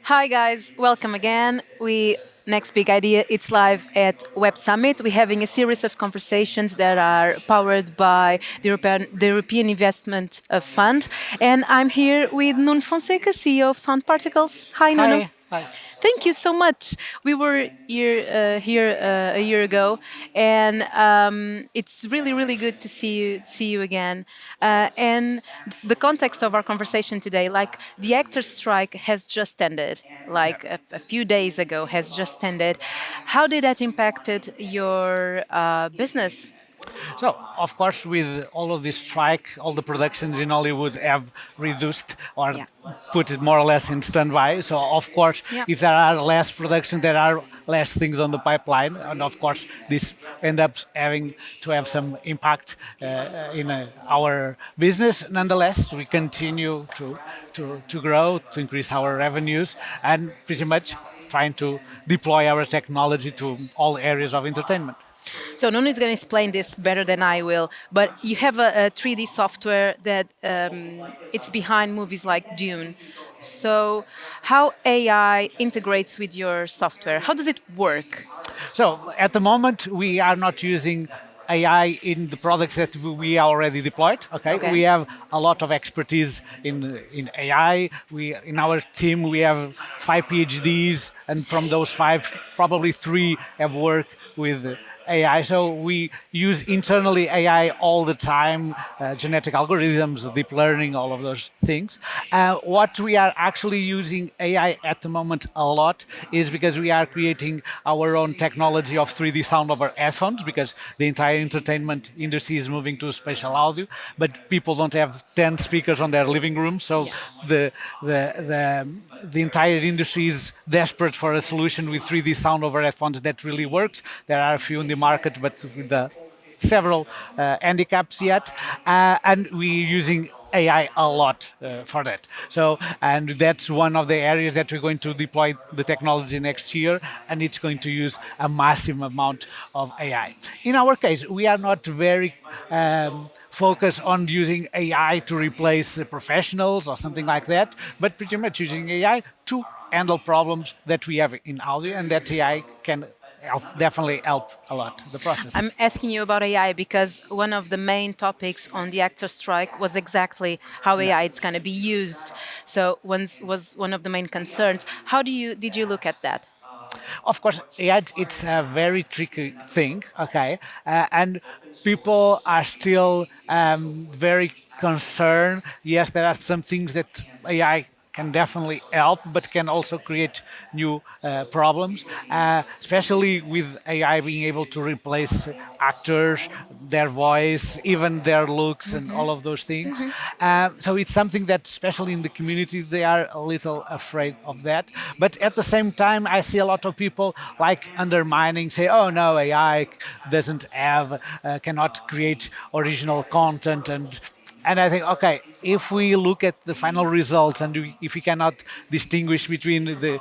Hi guys, welcome again. We next big idea. It's live at Web Summit. We're having a series of conversations that are powered by the European Investment Fund, and I'm here with Nuno Fonseca, CEO of Sound Particles. Hi, Nuno. Hi. Hi. Thank you so much. We were here a year ago, and it's really, really good to see you again. And the context of our conversation today, like the actors' strike has just ended, like a few days ago has just ended. How did that impacted your business? So, of course, with all of this strike, all the productions in Hollywood have reduced or Yeah. put it more or less in standby. So, of course, Yeah. if there are less production, there are less things on the pipeline, and of course, this ends up having to have some impact in our business. Nonetheless, we continue to grow, to increase our revenues, and pretty much trying to deploy our technology to all areas of entertainment. So Nuno is going to explain this better than I will. But you have a 3D software that it's behind movies like Dune. So how AI integrates with your software? How does it work? So at the moment, we are not using AI in the products that we already deployed. Okay, Okay. we have a lot of expertise in AI. We in our team we have 5 PhDs, and from those five, probably three have worked with AI. So we use internally AI all the time, genetic algorithms, deep learning, all of those things. What we are actually using AI at the moment a lot is because we are creating our own technology of 3D sound over headphones because the entire entertainment industry is moving to spatial audio, but people don't have 10 speakers on their living room, so Yeah. the the entire industry is desperate for a solution with 3D sound over headphones that really works. There are a few in the market, but with the several handicaps yet, and we're using AI a lot for that. So, and that's one of the areas that we're going to deploy the technology next year, and it's going to use a massive amount of AI. In our case, we are not very focused on using AI to replace professionals or something like that, but pretty much using AI to handle problems that we have in audio, and that AI can definitely help a lot the process. I'm asking you about AI because one of the main topics on the actor strike was exactly how Yeah. AI is going to be used. So once was one of the main concerns. How did you look at that? Of course, yeah, it's a very tricky thing, okay? And people are still very concerned. Yes, there are some things that AI can definitely help, but can also create new problems, especially with AI being able to replace actors, their voice, even their looks, and all of those things. So it's something that, especially in the community, they are a little afraid of that. But at the same time, I see a lot of people like undermining, say, "Oh no, AI doesn't have, cannot create original content," and I think, okay, if we look at the final results and if we cannot distinguish between the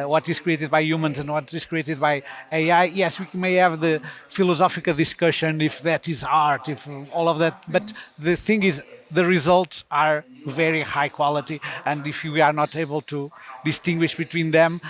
what is created by humans and what is created by AI, yes, we may have the philosophical discussion if that is art, if all of that. But the thing is, the results are very high quality, and if we are not able to distinguish between them,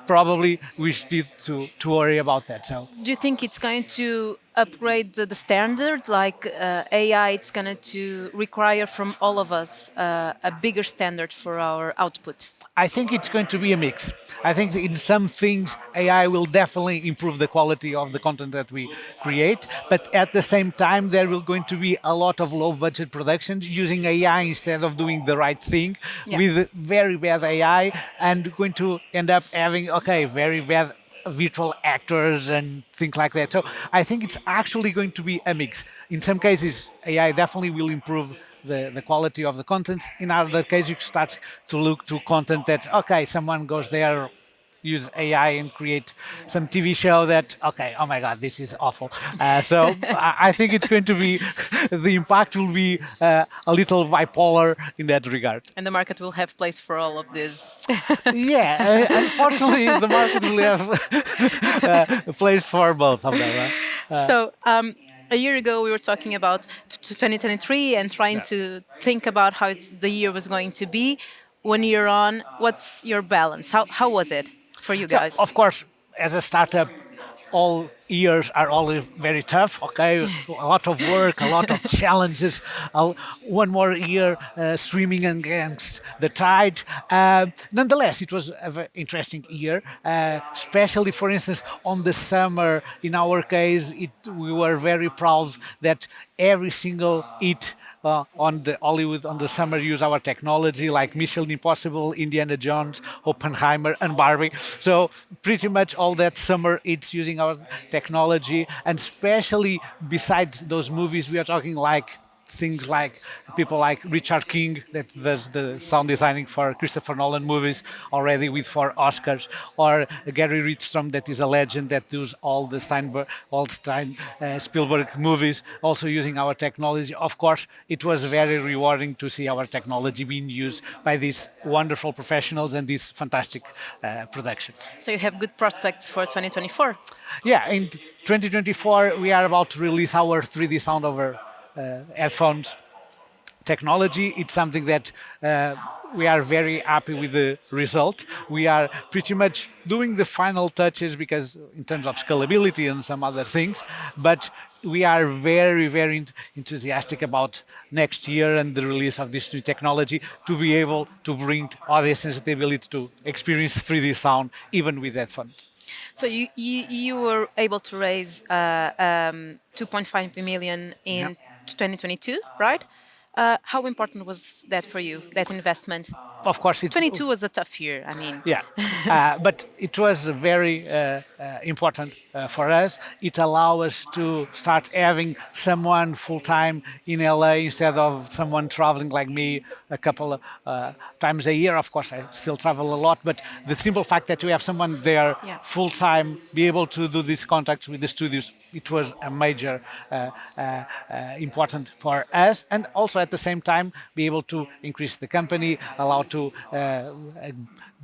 probably we need to worry about that. So Do you think it's going to upgrade the standard, like AI? It's going to require from all of us a bigger standard for our output. I think it's going to be a mix. I think in some things AI will definitely improve the quality of the content that we create, but at the same time there will going to be a lot of low budget productions using AI instead of doing the right thing Yeah. with very bad AI, and going to end up having, okay, very bad virtual actors and things like that. So I think it's actually going to be a mix. In some cases, AI definitely will improve the quality of the content. In other cases, you start to look to content that, okay, someone goes there, use AI and create some TV show that, okay, oh my God, this is awful. So I think it's going to be, the impact will be a little bipolar in that regard. And the market will have place for all of this. Yeah, unfortunately, the market will have a place for both of them. So, a year ago, we were talking about 2023 and trying Yeah. to think about how the year was going to be. 1 year on, what's your balance? How was it for you So, guys? of course, as a startup, all years are always very tough. Okay, a lot of work, a lot of challenges. One more year swimming against the tide. Nonetheless, it was a very interesting year, especially, for instance, on the summer. In our case, we were very proud that every single hit on the Hollywood on the summer use our technology like Mission Impossible, Indiana Jones, Oppenheimer, and Barbie. So pretty much all that summer it's using our technology, and especially besides those movies, we are talking like things like people like Richard King that does the sound designing for Christopher Nolan movies already with 4 Oscars, or Gary Ridstrom that is a legend that does all Spielberg movies, also using our technology. Of course, it was very rewarding to see our technology being used by these wonderful professionals and these fantastic productions. So you have good prospects for 2024. Yeah, in 2024 we are about to release our 3D sound over headphones technology. It's something that we are very happy with the result. We are pretty much doing the final touches because in terms of scalability and some other things, but we are very enthusiastic about next year and the release of this new technology to be able to bring audiences the ability to experience 3D sound even with headphones. So you were able to raise 2.5 million Yeah. in 2022, right? How important was that for you, that investment? Of course, it's 22 was a tough year. I mean, yeah, but it was very important for us. It allowed us to start having someone full time in LA instead of someone traveling like me a couple of times a year. Of course, I still travel a lot, but the simple fact that we have someone there yeah. full time, be able to do these contacts with the studios, it was a major important for us, and also at the same time be able to increase the company, allow to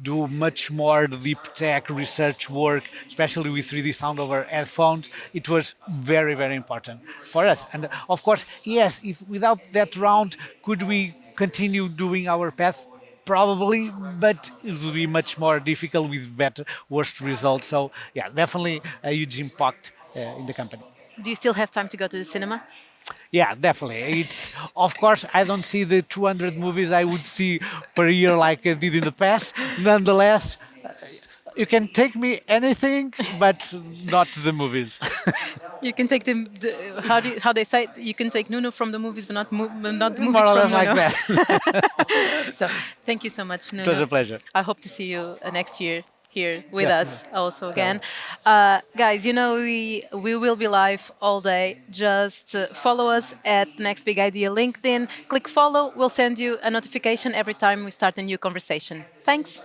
do much more deep tech research work, especially with 3D sound over headphones. It was very important for us. And of course, yes, if without that round, could we continue doing our path? Probably, but it will be much more difficult with better, worse results. So yeah, definitely a huge impact in the company. Do you still have time to go to the cinema? Yeah, definitely. It's of course I don't see the 200 movies I would see per year like I did in the past. Nonetheless, you can take me anything, but not the movies. You can take how they say it? You can take Nuno from the movies, but not the More movies or from less like Nuno. that. So thank you so much, It was Nuno. a pleasure. I hope to see you next year here with Definitely. us also again. Guys, you know we will be live all day. Just follow us at Next Big Idea LinkedIn. Click follow. We'll send you a notification every time we start a new conversation. Thanks.